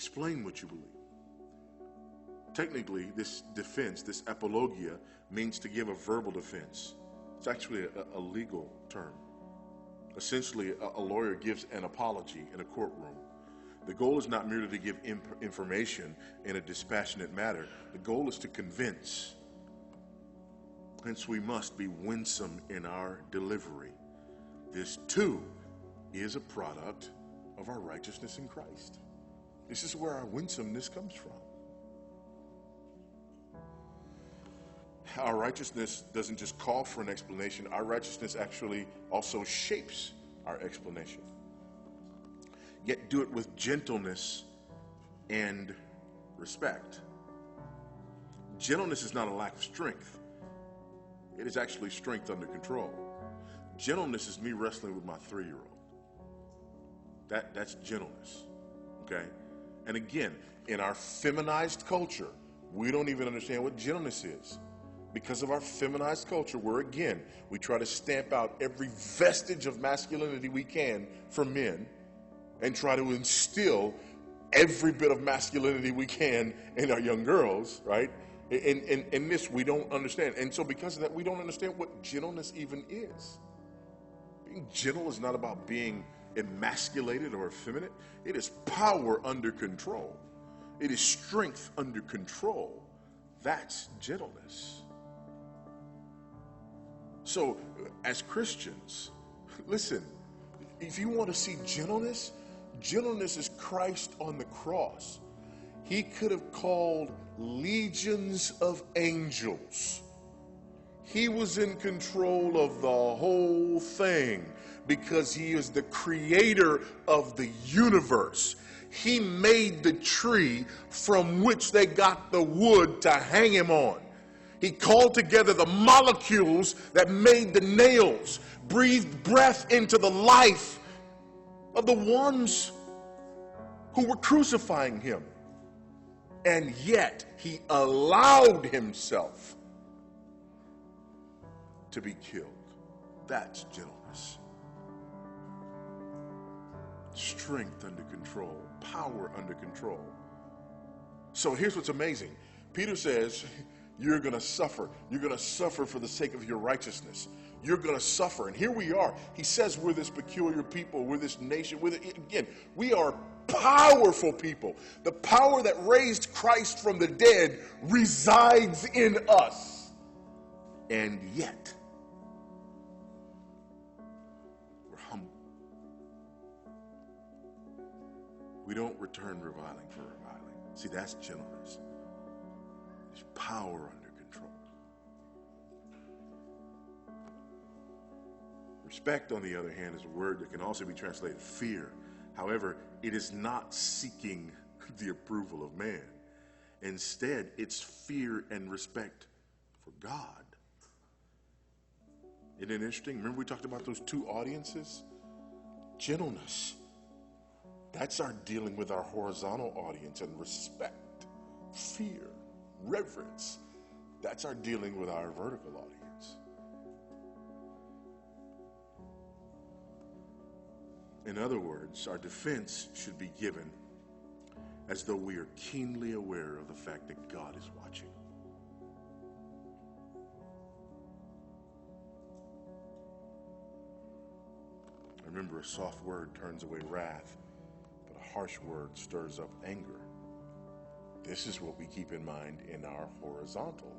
Explain what you believe. Technically, this defense, this apologia, means to give a verbal defense. It's actually a legal term. Essentially, a lawyer gives an apology in a courtroom. The goal is not merely to give information in a dispassionate manner. The goal is to convince. Hence, we must be winsome in our delivery. This, too, is a product of our righteousness in Christ. This is where our winsomeness comes from. Our righteousness doesn't just call for an explanation. Our righteousness actually also shapes our explanation. Yet do it with gentleness and respect. Gentleness is not a lack of strength. It is actually strength under control. Gentleness is me wrestling with my 3-year-old. That's gentleness, okay? And again, in our feminized culture, we don't even understand what gentleness is. Because of our feminized culture, we try to stamp out every vestige of masculinity we can from men and try to instill every bit of masculinity we can in our young girls, right? And this we don't understand. And so because of that, we don't understand what gentleness even is. Being gentle is not about being emasculated or effeminate. It is power under control. It is strength under control. That's gentleness. So, as Christians, listen, if you want to see gentleness, gentleness is Christ on the cross. He could have called legions of angels. He was in control of the whole thing because he is the creator of the universe. He made the tree from which they got the wood to hang him on. He called together the molecules that made the nails, breathed breath into the life of the ones who were crucifying him. And yet he allowed himself to be killed. That's gentleness. Strength under control, power under control. So here's what's amazing. Peter says, you're going to suffer. You're going to suffer for the sake of your righteousness. You're going to suffer. And here we are. He says we're this peculiar people. We're this nation. We are powerful people. The power that raised Christ from the dead resides in us. And yet, we're humble. We don't return reviling for reviling. See, that's gentleness. There's power under control. Respect, on the other hand, is a word that can also be translated fear. However, it is not seeking the approval of man. Instead, it's fear and respect for God. Isn't it interesting? Remember we talked about those two audiences? Gentleness. That's our dealing with our horizontal audience, and respect, fear, reverence. That's our dealing with our vertical audience. In other words, our defense should be given as though we are keenly aware of the fact that God is watching. Remember, a soft word turns away wrath, but a harsh word stirs up anger. This is what we keep in mind in our horizontal